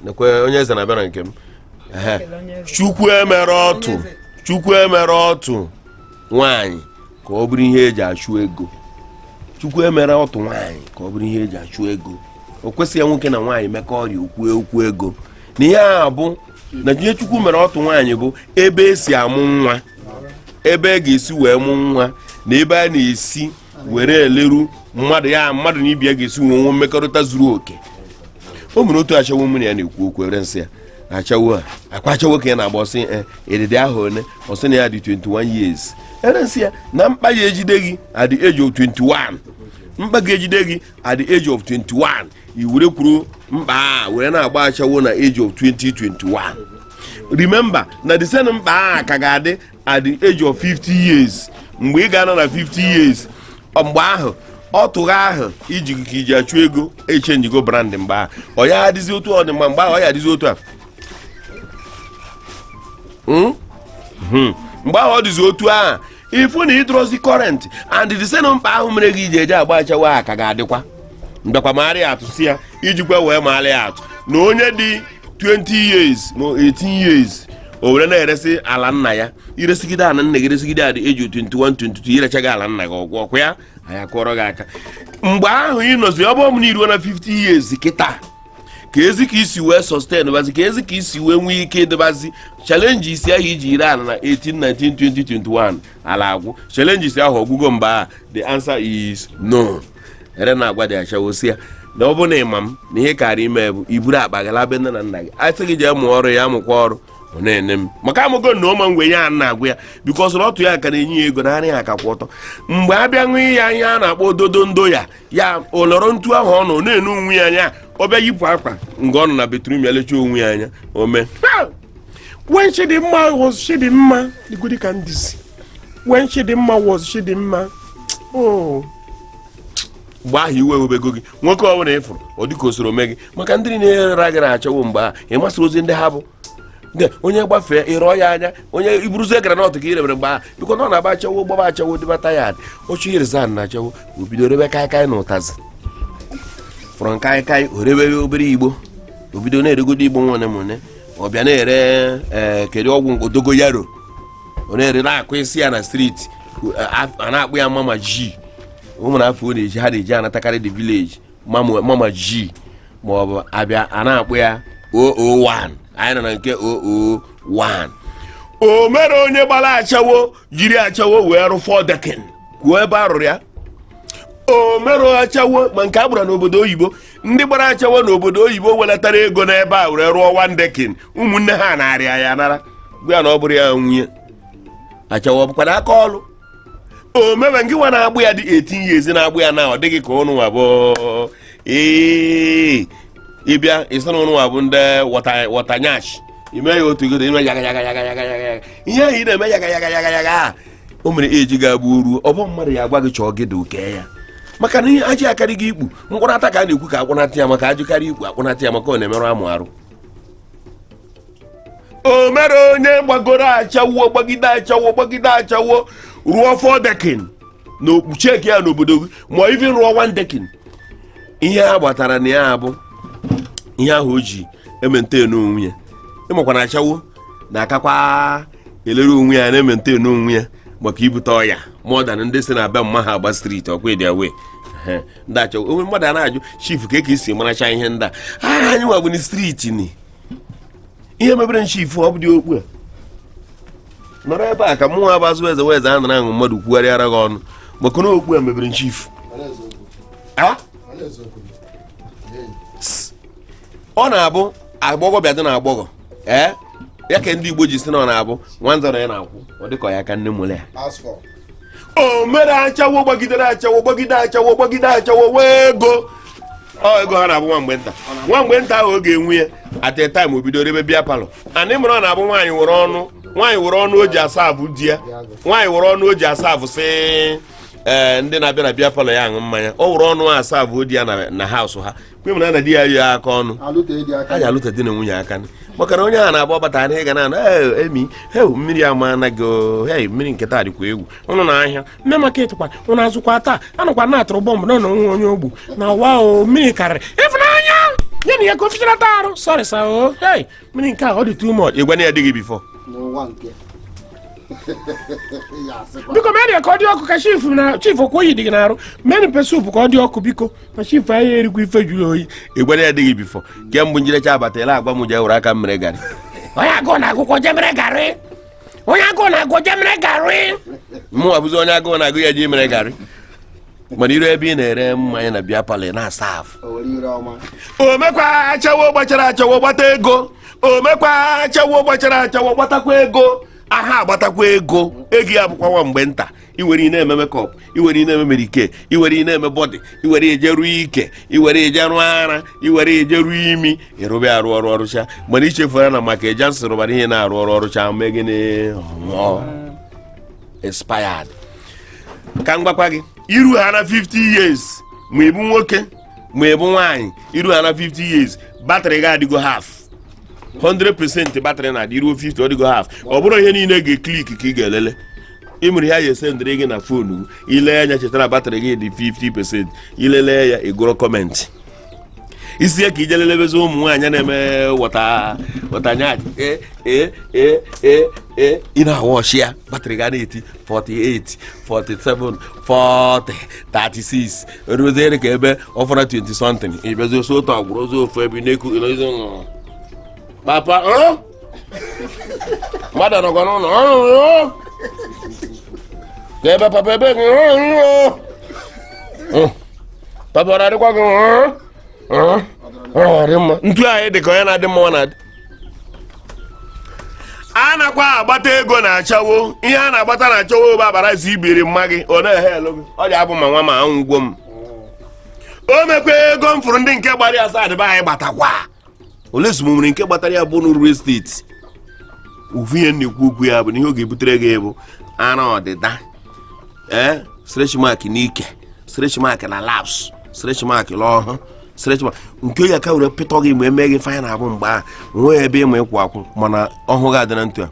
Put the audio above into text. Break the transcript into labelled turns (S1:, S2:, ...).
S1: nekwe onye eze na-abịa na nke m Chukwu emere otu nwaanyị ka ọ bụrụ ihe eji achụ ego. Chukwu emere otu nwaanyị ka ọ bụrụ ihe eji achụ ego. O kwesịghị nwoke na nwaanyị mekọ ọrịa okwu ego. Na ihe a bụ na ihe Chukwu mere otu nwaanyị bụ ebe esi amụ nwa, ebe ga-esi wee mụ nwa, na ebe a na-esi were eleru mmadụ na ibia ga-esi nwe mmekọrịta zuru oke. O mere otu achawo mmiri ya na-ekwu okwu ere nsị ya achawo akwa achawo ka ya na-agba ọsị edede ahụ one ọsị na ya dị 21 years. Ere nsị ya na mkpa ya ejide gị at the age of 21. Mkpa ga-ejide gị at the age of 21. I were kwuru mkpa a were na-agba achawo na age of 2021. Remember na the same mkpa a ka ga-adị at the age of 50 years. Mgbe ị ga-anọ na 50 years mgbe ahụ ọ tụgha ahụ iji ka iji achụ ego echenjigo brand mgbe ahụ ọ ya adịzi otu ọ dị mgbe ahụ ọ ya adịzi otu a mgbe ahụ ọ dịzi otu a ifu na ịdrozi current and the same mkpa ahụ mere gị iji eje agba achawa ka ga-adịkwa mbịakwa marị atụ si ya ijikwa wee marị atụ na onye dị 20 years ma 18 years o were na-eresi ala nna ya iresigide ala nna gị resigide adị eji 21 22 irechaghị ala nna gị ọgwụ ya anya kụọrọ gị aka mgbe ahụ ị nọzi ọ bụ m na iruo na 50 years kịta ka ezi ka isi wee sustain bazi ka ezi ka isi wee nwee ike ịdịbazi challenge isi ahụ iji ire ala na 18 19 20 21 ala agwụ challenge isi ahụ ọgwụgo mgbe a the answer is no. Ere na-agwa dị achawosi ya na ọ bụ na ịma m na ihe karịa ime bụ iburu akpa gala be nne na nna gị asị gị jee mụọ ọrụ ya amụkwa ọrụ ọ na-ene m maka amụgo na ọma ngwe ya na-agwa ya bikos na ọtụ ya ka na-enye ya ego na arị ya aka kwụ ọtọ mgbe a bịa ṅụọ ya ihe a na-akpọ ododo ndo ya ụlọrọ ntu ahụ ọ nọ na-enu onwe ya anya ọ bịa yipụ akpa nga ọ nọ na betrum ya lecha onwe ya anya ome when Chidimma was Chidimma digodi ka ndisi when Chidimma was Chidimma mgbe ahụ iwe ewebego gị nwoke ọ bụla ịfụrụ ọ dịka osoro mee gị maka ndị na-ere gị na-achọwo mgbe ahụ ị masịrị ozi ndị ha bụ onye gbafee ịrọ ya anya onye iburuzie granọt ka irebere mgbe ahụ biko na ọ na-agba achawo gbaba achawo dịbata ya ochu irizan na achawo obido rebe kaikai na ụtazi fọrọ kaikai orebere obere igbo obido na-eregodo igbo nwone mone ọbịa na-ere kedu ọgwụ odogoyaro ọ na-ere na-akụ isi ya na streeti a na-akpụ ya mama ji ụmụrụ afọ ọ na-eji ha na-eji anatakarị the village mama ji maọbụ abịa a na-akpụ ya 001 anyị nọ na nke 001 o mere onye gbara achawo jiri achawo wee rụ 4 dekin kwuo ebe a rụrụ ya o mere achawo ma nke a gbara n'obodo oyibo ndị gbara achawo n'obodo oyibo welatara ego n'ebe a were rụọ 1 dekin ụmụnne ha na-arịa ya nara gwa na ọ bụrụ ya nwunye achawo bụkwa aka ọlụ o mebe nke nwa na-agbụ ya dị 18 years na-agbụ ya na ọ dịghị ka ụnụ nwa bụ ịbịa isi na ụnụ nwa bụ ndị wọtanyash ime ya otu igodo ime yaga ihe ahụ ị na-eme yaga o mere eji ga-agba oruo ọ bụ mmadụ ya agwa gị chọọ gị dokee ya maka na ihe ajị akarị gị ikpu mkpụrụata ka a na-ekwu ka akpụnata ya maka ajụkarị ikpu akpụnata ya maka ọ na-emerụ amụ arụ o mere onye gbagoro achawo gbagide achawo ruo 4 dekin na okpucheke ya n'obodo gị ma even ruo 1 dekin ihe a gbatara na ya bụ ihe ahụ o ji emente n'onwe ya ịmakwa na achawo na-akakwa elere onwe ya na-emente n'onwe ya maka ibute ọya mọdan ndị si na be mma ha agba streeti ọkwa ịdị awe ndị achawo onwe mmadụ a na-ajụ chief ka esi maracha ihe ndị a anyị nwa bụ na streeti ni ihe mebere nchifu ọ bụ dị okpu a nọrọ ebe a ka mụ nwa bazụ eze weze a nara ahụ mmadụ kwugharịara gị ọnụ maka na okpu a mebere nchifu ọ na-abụ agbọghọ bịa dị na agbọghọ ya ka ndị Igbo ji si na ọ na-abụ nwanzọrọ ya na-akwụ ọ dịka ya ka nne mụle ya o mere achawo gbagidere achawo wee ego ha na-abụ nwa mgbe nta ahụ ọ ga-enwe ya at a time o bidoro ebe bịa palọ anyị mụrụ ọ na-abụ nwaanyị were ọnụ o ji asa abụ di ya nwaanyị were ọnụ o ji asa abụ sị ndị na-abịa na bịa palọ ya aṅụ mmanya ọ were ọnụ asa abụ di ya na haụsụ ha kwe na di ya yi aka ọnụ a ji alụta di na nwunye aka maka na onye a na-agba ọbata na ịga na emi mmiri ama anaghị mmiri nketa dịkwa egwu ụnụ na ahịa mme maket kwa ụnụ azụkwa taa anụkwa na-atụrụ bọmbụ na onwe onye ogbu na wa mmiri karịrị ịfụnanya ya na ya ka ofichara tarụ sorry sir oh hey mmiri nke a ọ dị too much ịgwa na ya dịghị before biko mere ka ọ dị ọkụ ka chief okwu oyi dị gị n'arụ mere mpe sup ka ọ dị ọkụ biko ma chief anyị erikwa ife jụrụ oyi ịgwa na ya dịghị before kemgbe njirecha abatala agwa m je were aka mmere garị onye agụụ na-agụkwọ jemere garị onye agụụ na-agụ jemere garị mụ abụzi onye agụụ na-agụ ya ji mere garị mana iru ebe ị na-ere mmanya na bịa palị na-asa afụ omekwa achawo gbachara achawo gbata ego omekwa achawo gbachara achawo gbatakwa ego aha agbatakwa ego ya bụkwa nwa mgbe nta iwere ị na-eme mekọp iwere ị na-eme merike iwere ị na-eme bọdị iwere ije ruo ike iwere ije rụọ ara iwere ije ruo imi ịrụbe arụ ọrụ ọrụcha mana ichefuru na maka eja nsị rụbara ihe na-arụ ọrụ ọrụcha mee gịnị expired ka m gwakwa gị iru ha na 50 years ma ịbụ nwoke ma ịbụ nwaanyị iru ha na 50 years batrị ga-adịgo half 100% batrị na-adị iruo 50 ọ dịgo half ọ bụrụ ihe niile ga-eklik ka ị ga-elele ịmụrụ ya esendịrị gị na fonu ile anya chetara batrị gị dị 50% ilele ya ịgụrụ kọmentị isi ya ka ije lelebezi ụmụ nwaanyị na-eme wọtanyadị ị na-awọchi ya batrị ga na-eti 48 47 40 36 ruziere ka ebe ọfọrọ 20 something ịbịazi oso ụtọ ọgwụrụ ozi ofu ebe na-eku papa mmadụ nọkwa n'ụlọ ka ebe papa ebe gị papa ọ na-adịkwa gị dị mma ntu anyị dị ka onye na-adị mma na-adị a nakwa agbata ego na-achawo ihe a na-agbata na-achawo ebe abarazi ibiri mma gị ọ na-ehe elu gị ọ dị abụ ma nwa ma anwụ ugwo m o mekwa ego m fụrụ ndị nke gbara ya sadị be anyị gbatakwa ole zumumere nke gbatara ya bụ n'uru steeti uvu ihe na-ekwu okwu ya bụ na ihe ọ ga-ebutere gị bụ ara ọdịda stretch mark n'ike stretch mark na laps stretch mark n'ọhụ stretch mark nke ya ka were pịtọ gị mgbe eme gị fanya na-abụ mgbe a nwee ebe ịma ịkwụ akwụ mana ọhụ ga adị na ntụ a